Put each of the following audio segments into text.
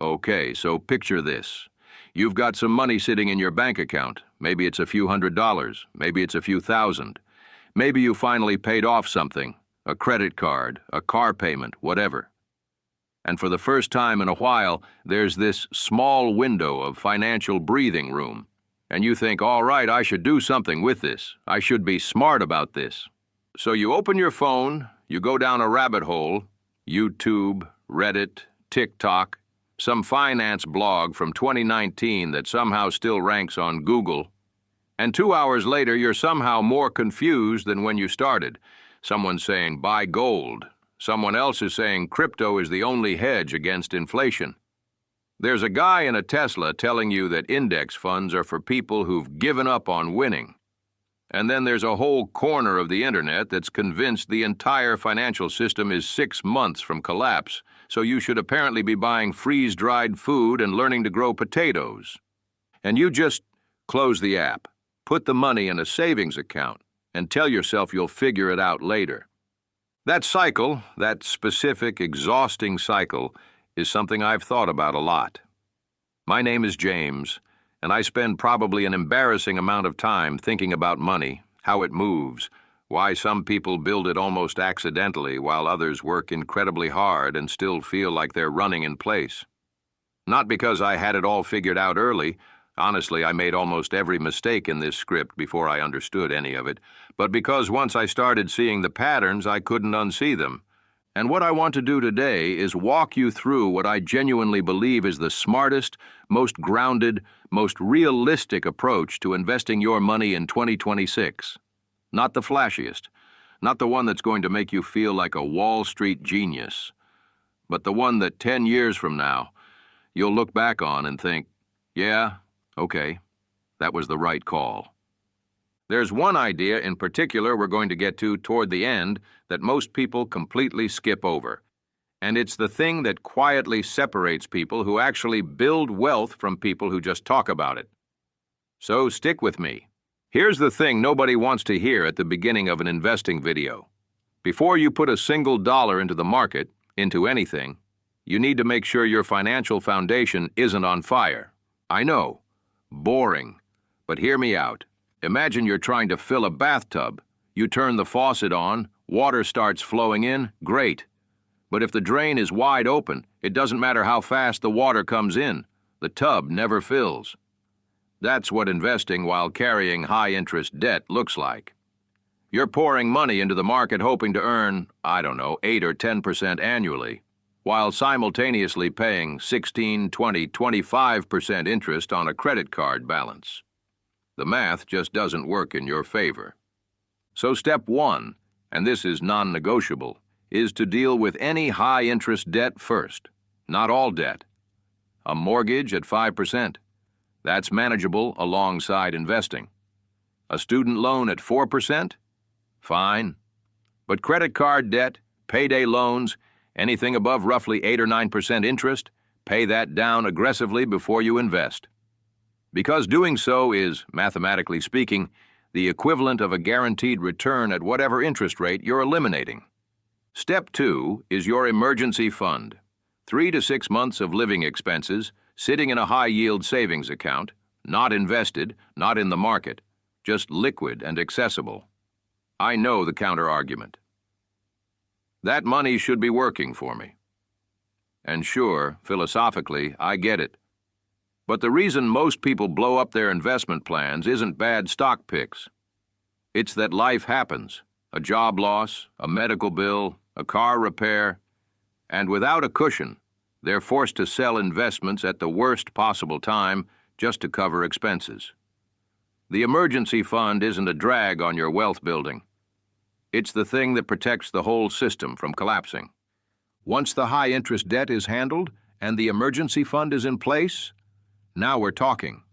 Okay, so picture this. You've got some money sitting in your bank account. Maybe it's a few $100s, maybe it's a few thousand. Maybe you finally paid off something, a credit card, a car payment, whatever. And for the first time in a while, there's this small window of financial breathing room. And you think, all right, I should do something with this. I should be smart about this. So you open your phone, you go down a rabbit hole, YouTube, Reddit, TikTok, some finance blog from 2019 that somehow still ranks on Google, and 2 hours later you're somehow more confused than when you started. Someone's saying buy gold. Someone else is saying crypto is the only hedge against inflation. There's a guy in a Tesla telling you that index funds are for people who've given up on winning. And then there's a whole corner of the internet that's convinced the entire financial system is 6 months from collapse, so you should apparently be buying freeze-dried food and learning to grow potatoes. And you just close the app, put the money in a savings account, and tell yourself you'll figure it out later. That cycle, that specific, exhausting cycle, is something I've thought about a lot. My name is James, and I spend probably an embarrassing amount of time thinking about money, how it moves, why some people build it almost accidentally while others work incredibly hard and still feel like they're running in place. Not because I had it all figured out early. Honestly, I made almost every mistake in this script before I understood any of it, but because once I started seeing the patterns, I couldn't unsee them. And what I want to do today is walk you through what I genuinely believe is the smartest, most grounded, most realistic approach to investing your money in 2026. Not the flashiest, not the one that's going to make you feel like a Wall Street genius, but the one that 10 years from now, you'll look back on and think, yeah, okay, that was the right call. There's one idea in particular we're going to get to toward the end that most people completely skip over. And it's the thing that quietly separates people who actually build wealth from people who just talk about it. So stick with me. Here's the thing nobody wants to hear at the beginning of an investing video. Before you put a single dollar into the market, into anything, you need to make sure your financial foundation isn't on fire. I know, boring, but hear me out. Imagine you're trying to fill a bathtub. You turn the faucet on, water starts flowing in, great. But if the drain is wide open, it doesn't matter how fast the water comes in. The tub never fills. That's what investing while carrying high-interest debt looks like. You're pouring money into the market hoping to earn, 8 or 10% annually, while simultaneously paying 16, 20, 25% interest on a credit card balance. The math just doesn't work in your favor. So step 1, and this is non-negotiable, is to deal with any high-interest debt first, not all debt. A mortgage at 5%. That's manageable alongside investing. A student loan at 4%? Fine. But credit card debt, payday loans, anything above roughly 8 or 9% interest, pay that down aggressively before you invest. Because doing so is, mathematically speaking, the equivalent of a guaranteed return at whatever interest rate you're eliminating. Step 2 is your emergency fund. 3 to 6 months of living expenses, sitting in a high-yield savings account, not invested, not in the market, just liquid and accessible. I know the counter-argument. That money should be working for me. And sure, philosophically, I get it. But the reason most people blow up their investment plans isn't bad stock picks. It's that life happens, a job loss, a medical bill, a car repair, and without a cushion, they're forced to sell investments at the worst possible time just to cover expenses. The emergency fund isn't a drag on your wealth building. It's the thing that protects the whole system from collapsing. Once the high-interest debt is handled and the emergency fund is in place, now we're talking.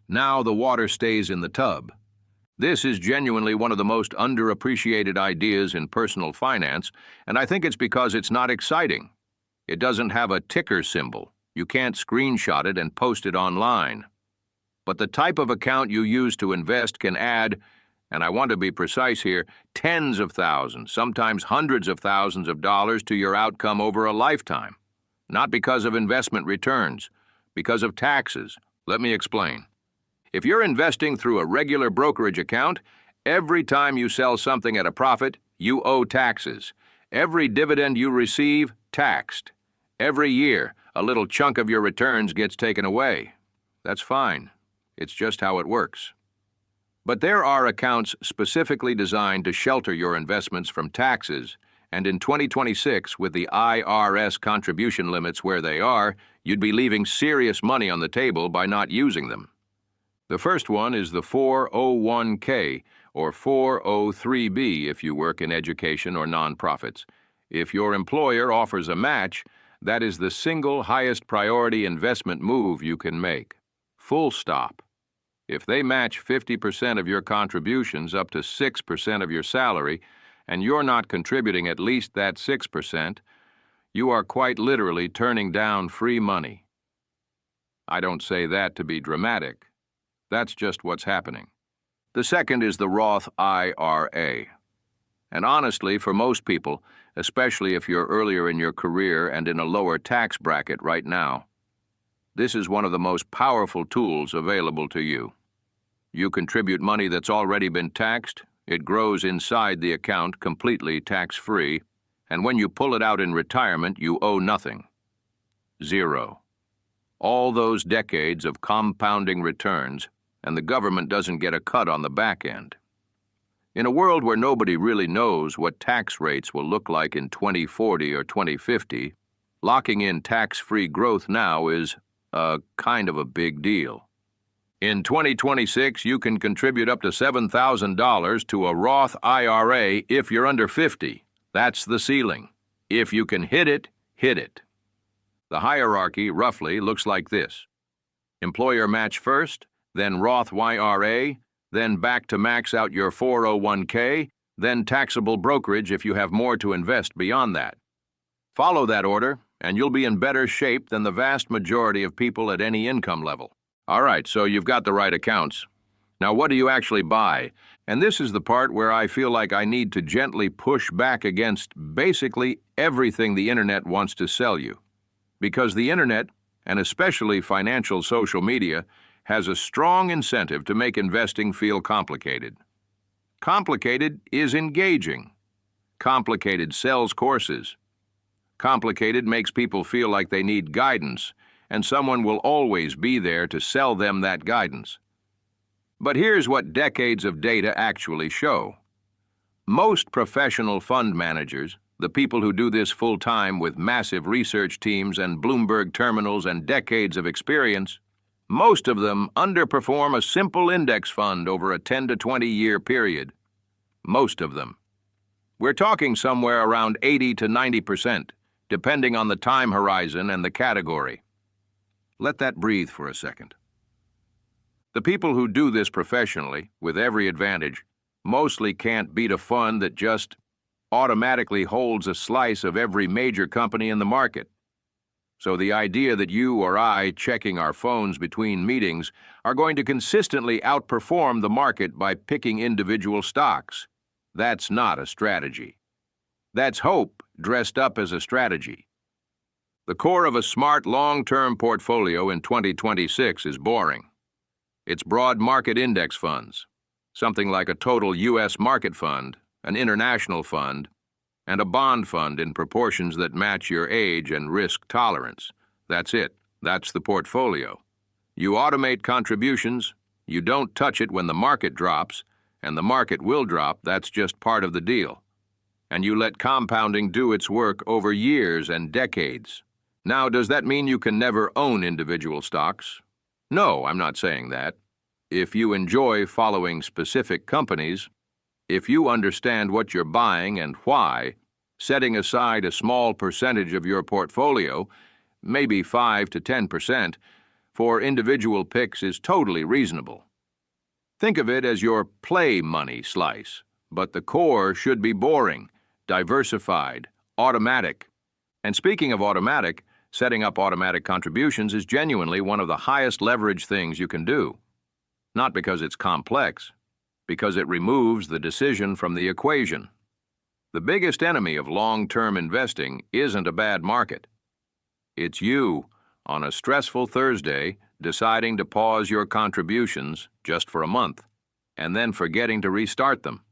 Now the water stays in the tub. This is genuinely one of the most underappreciated ideas in personal finance, and I think it's because it's not exciting. It doesn't have a ticker symbol. You can't screenshot it and post it online. But the type of account you use to invest can add, and I want to be precise here, tens of thousands, sometimes hundreds of thousands of dollars to your outcome over a lifetime. Not because of investment returns, because of taxes. Let me explain. If you're investing through a regular brokerage account, every time you sell something at a profit, you owe taxes. Every dividend you receive, taxed. Every year, a little chunk of your returns gets taken away. That's fine. It's just how it works. But there are accounts specifically designed to shelter your investments from taxes, and in 2026, with the IRS contribution limits where they are, you'd be leaving serious money on the table by not using them. The first one is the 401k or 403b if you work in education or nonprofits. If your employer offers a match, that is the single highest priority investment move you can make. Full stop. If they match 50% of your contributions up to 6% of your salary, and you're not contributing at least that 6%, you are quite literally turning down free money. I don't say that to be dramatic. That's just what's happening. The second is the Roth IRA. And honestly, for most people, especially if you're earlier in your career and in a lower tax bracket right now, this is one of the most powerful tools available to you. You contribute money that's already been taxed, it grows inside the account completely tax-free, and when you pull it out in retirement, you owe nothing. Zero. All those decades of compounding returns, and the government doesn't get a cut on the back end. In a world where nobody really knows what tax rates will look like in 2040 or 2050, locking in tax-free growth now is kind of a big deal. In 2026, you can contribute up to $7,000 to a Roth IRA if you're under 50. That's the ceiling. If you can hit it, hit it. The hierarchy, roughly, looks like this. Employer match first, then Roth IRA, then back to max out your 401k, then taxable brokerage if you have more to invest beyond that. Follow that order, and you'll be in better shape than the vast majority of people at any income level. All right, so you've got the right accounts. Now, what do you actually buy? And this is the part where I feel like I need to gently push back against basically everything the internet wants to sell you. Because the internet, and especially financial social media, has a strong incentive to make investing feel complicated. Complicated is engaging. Complicated sells courses. Complicated makes people feel like they need guidance, and someone will always be there to sell them that guidance. But here's what decades of data actually show. Most professional fund managers, the people who do this full-time with massive research teams and Bloomberg terminals and decades of experience, most of them underperform a simple index fund over a 10 to 20-year period. Most of them. We're talking somewhere around 80 to 90%, depending on the time horizon and the category. Let that breathe for a second. The people who do this professionally, with every advantage, mostly can't beat a fund that just automatically holds a slice of every major company in the market. So the idea that you or I, checking our phones between meetings, are going to consistently outperform the market by picking individual stocks, that's not a strategy. That's hope dressed up as a strategy. The core of a smart long-term portfolio in 2026 is boring. It's broad market index funds, something like a total U.S. market fund, an international fund, and a bond fund in proportions that match your age and risk tolerance. That's it. That's the portfolio. You automate contributions, you don't touch it when the market drops, and the market will drop, that's just part of the deal. And you let compounding do its work over years and decades. Now, does that mean you can never own individual stocks? No, I'm not saying that. If you enjoy following specific companies, if you understand what you're buying and why, setting aside a small percentage of your portfolio, maybe 5 to 10%, for individual picks is totally reasonable. Think of it as your play money slice, but the core should be boring, diversified, automatic. And speaking of automatic, setting up automatic contributions is genuinely one of the highest leverage things you can do. Not because it's complex, because it removes the decision from the equation. The biggest enemy of long-term investing isn't a bad market. It's you, on a stressful Thursday, deciding to pause your contributions just for a month, and then forgetting to restart them.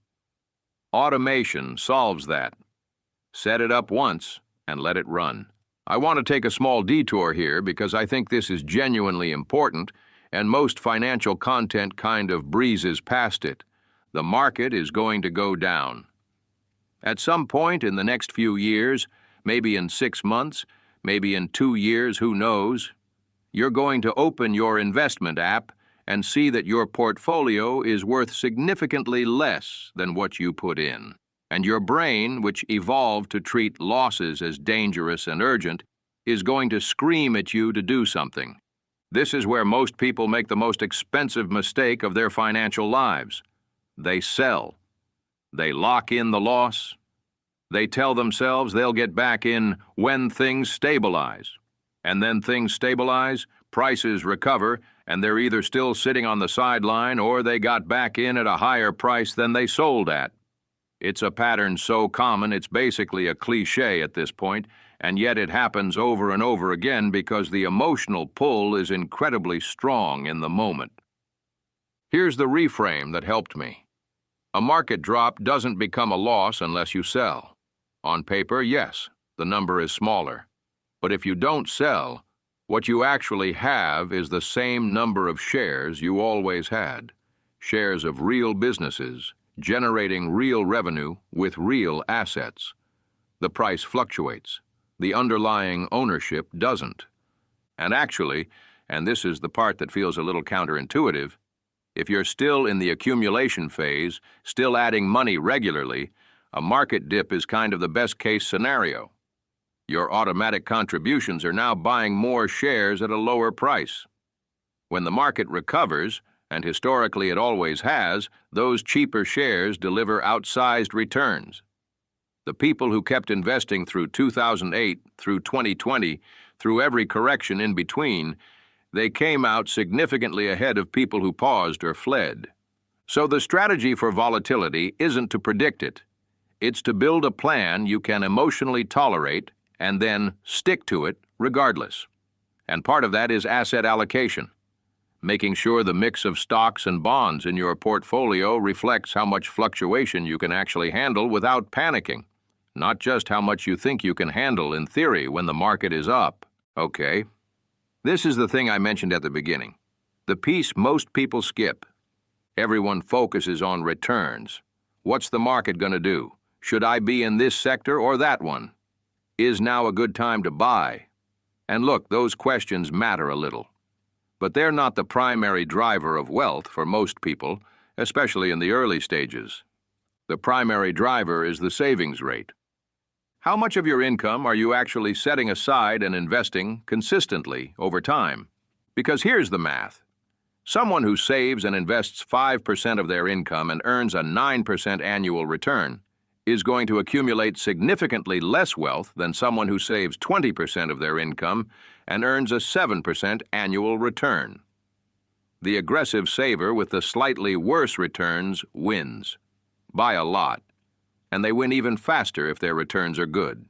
Automation solves that. Set it up once and let it run. I want to take a small detour here because I think this is genuinely important, and most financial content kind of breezes past it. The market is going to go down. At some point in the next few years, maybe in 6 months, maybe in 2 years, who knows, you're going to open your investment app and see that your portfolio is worth significantly less than what you put in. And your brain, which evolved to treat losses as dangerous and urgent, is going to scream at you to do something. This is where most people make the most expensive mistake of their financial lives. They sell. They lock in the loss. They tell themselves they'll get back in when things stabilize. And then things stabilize, prices recover, and they're either still sitting on the sideline or they got back in at a higher price than they sold at. It's a pattern so common it's basically a cliche at this point, and yet it happens over and over again because the emotional pull is incredibly strong in the moment. Here's the reframe that helped me. A market drop doesn't become a loss unless you sell. On paper, yes, the number is smaller. But if you don't sell, what you actually have is the same number of shares you always had. Shares of real businesses, generating real revenue with real assets. The price fluctuates. The underlying ownership doesn't. And actually, and this is the part that feels a little counterintuitive, if you're still in the accumulation phase, still adding money regularly, a market dip is kind of the best-case scenario. Your automatic contributions are now buying more shares at a lower price. When the market recovers, and historically it always has, those cheaper shares deliver outsized returns. The people who kept investing through 2008, through 2020, through every correction in between, they came out significantly ahead of people who paused or fled. So the strategy for volatility isn't to predict it. It's to build a plan you can emotionally tolerate and then stick to it regardless. And part of that is asset allocation. Making sure the mix of stocks and bonds in your portfolio reflects how much fluctuation you can actually handle without panicking, not just how much you think you can handle in theory when the market is up. Okay, this is the thing I mentioned at the beginning. The piece most people skip. Everyone focuses on returns. What's the market going to do? Should I be in this sector or that one? Is now a good time to buy? And look, those questions matter a little. But they're not the primary driver of wealth for most people, especially in the early stages. The primary driver is the savings rate. How much of your income are you actually setting aside and investing consistently over time? Because here's the math. Someone who saves and invests 5% of their income and earns a 9% annual return is going to accumulate significantly less wealth than someone who saves 20% of their income and earns a 7% annual return. The aggressive saver with the slightly worse returns wins, by a lot, and they win even faster if their returns are good.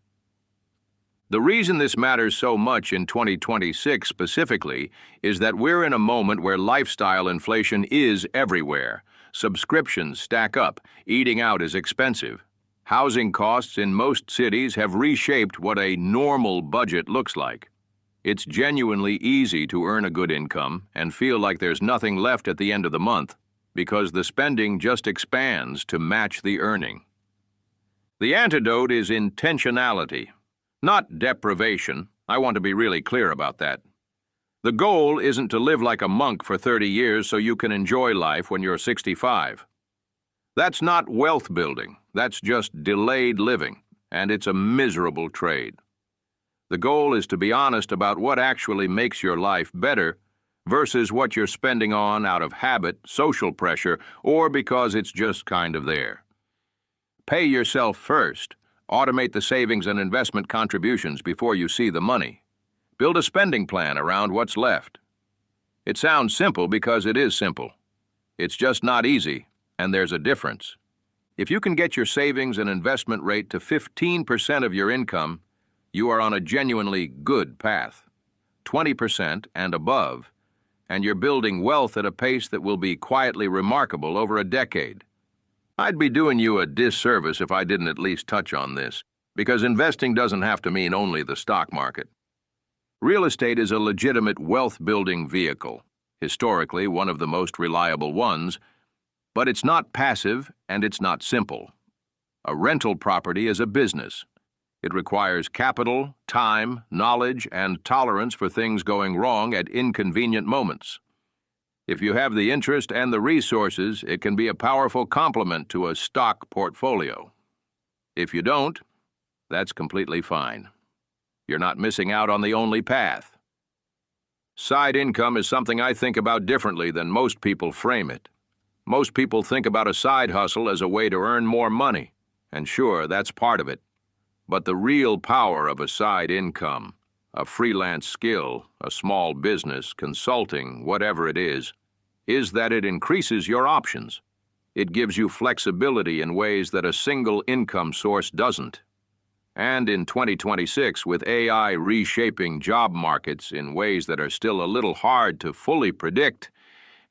The reason this matters so much in 2026 specifically is that we're in a moment where lifestyle inflation is everywhere. Subscriptions stack up, eating out is expensive. Housing costs in most cities have reshaped what a normal budget looks like. It's genuinely easy to earn a good income and feel like there's nothing left at the end of the month because the spending just expands to match the earning. The antidote is intentionality, not deprivation. I want to be really clear about that. The goal isn't to live like a monk for 30 years so you can enjoy life when you're 65. That's not wealth building. That's just delayed living, and it's a miserable trade. The goal is to be honest about what actually makes your life better versus what you're spending on out of habit, social pressure, or because it's just kind of there. Pay yourself first. Automate the savings and investment contributions before you see the money. Build a spending plan around what's left. It sounds simple because it is simple. It's just not easy, and there's a difference. If you can get your savings and investment rate to 15% of your income, you are on a genuinely good path, 20% and above, and you're building wealth at a pace that will be quietly remarkable over a decade. I'd be doing you a disservice if I didn't at least touch on this, because investing doesn't have to mean only the stock market. Real estate is a legitimate wealth-building vehicle, historically one of the most reliable ones, but it's not passive and it's not simple. A rental property is a business. It requires capital, time, knowledge, and tolerance for things going wrong at inconvenient moments. If you have the interest and the resources, it can be a powerful complement to a stock portfolio. If you don't, that's completely fine. You're not missing out on the only path. Side income is something I think about differently than most people frame it. Most people think about a side hustle as a way to earn more money, and sure, that's part of it. But the real power of a side income, a freelance skill, a small business, consulting, whatever it is that it increases your options. It gives you flexibility in ways that a single income source doesn't. And in 2026, with AI reshaping job markets in ways that are still a little hard to fully predict,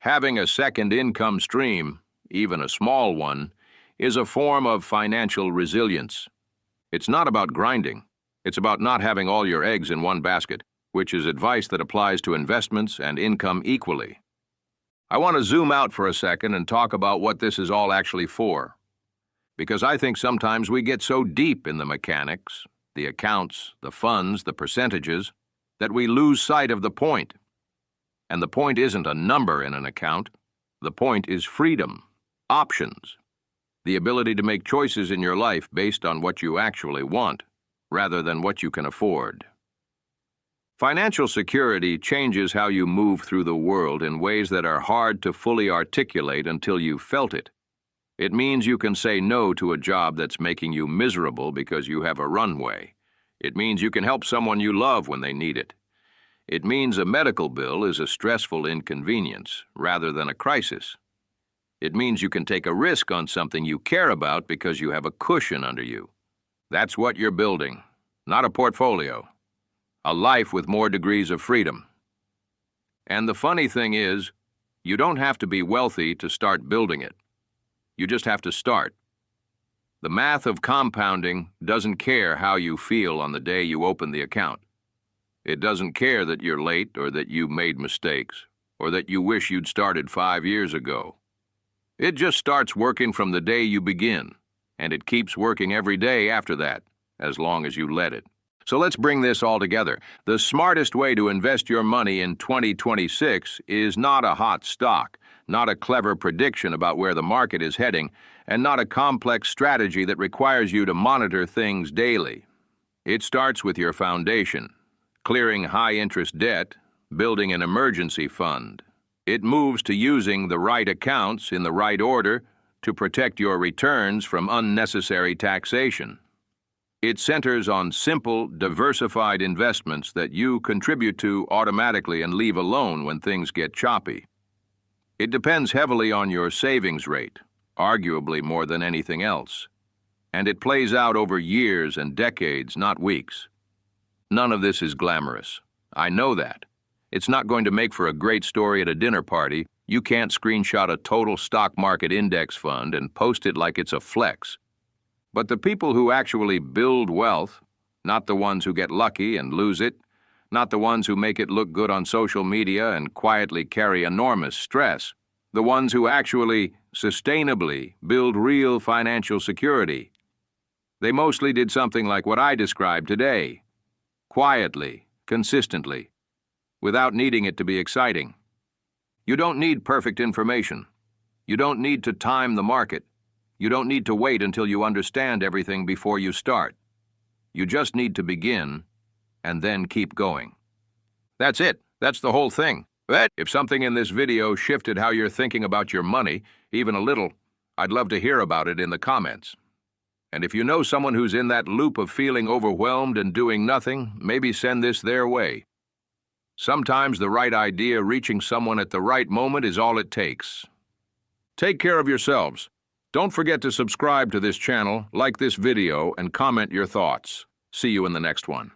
having a second income stream, even a small one, is a form of financial resilience. It's not about grinding. It's about not having all your eggs in one basket, which is advice that applies to investments and income equally. I want to zoom out for a second and talk about what this is all actually for. Because I think sometimes we get so deep in the mechanics, the accounts, the funds, the percentages, that we lose sight of the point. And the point isn't a number in an account. The point is freedom, options, the ability to make choices in your life based on what you actually want, rather than what you can afford. Financial security changes how you move through the world in ways that are hard to fully articulate until you've felt it. It means you can say no to a job that's making you miserable because you have a runway. It means you can help someone you love when they need it. It means a medical bill is a stressful inconvenience rather than a crisis. It means you can take a risk on something you care about because you have a cushion under you. That's what you're building, not a portfolio. A life with more degrees of freedom. And the funny thing is, you don't have to be wealthy to start building it. You just have to start. The math of compounding doesn't care how you feel on the day you open the account. It doesn't care that you're late or that you made mistakes or that you wish you'd started 5 years ago. It just starts working from the day you begin, and it keeps working every day after that, as long as you let it. So let's bring this all together. The smartest way to invest your money in 2026 is not a hot stock, not a clever prediction about where the market is heading, and not a complex strategy that requires you to monitor things daily. It starts with your foundation, clearing high-interest debt, building an emergency fund. It moves to using the right accounts in the right order to protect your returns from unnecessary taxation. It centers on simple, diversified investments that you contribute to automatically and leave alone when things get choppy. It depends heavily on your savings rate, arguably more than anything else. And it plays out over years and decades, not weeks. None of this is glamorous. I know that. It's not going to make for a great story at a dinner party. You can't screenshot a total stock market index fund and post it like it's a flex. But the people who actually build wealth, not the ones who get lucky and lose it, not the ones who make it look good on social media and quietly carry enormous stress, the ones who actually, sustainably, build real financial security. They mostly did something like what I described today. Quietly, consistently, without needing it to be exciting. You don't need perfect information. You don't need to time the market. You don't need to wait until you understand everything before you start. You just need to begin and then keep going. That's it. That's the whole thing. But if something in this video shifted how you're thinking about your money, even a little, I'd love to hear about it in the comments. And if you know someone who's in that loop of feeling overwhelmed and doing nothing, maybe send this their way. Sometimes the right idea reaching someone at the right moment is all it takes. Take care of yourselves. Don't forget to subscribe to this channel, like this video, and comment your thoughts. See you in the next one.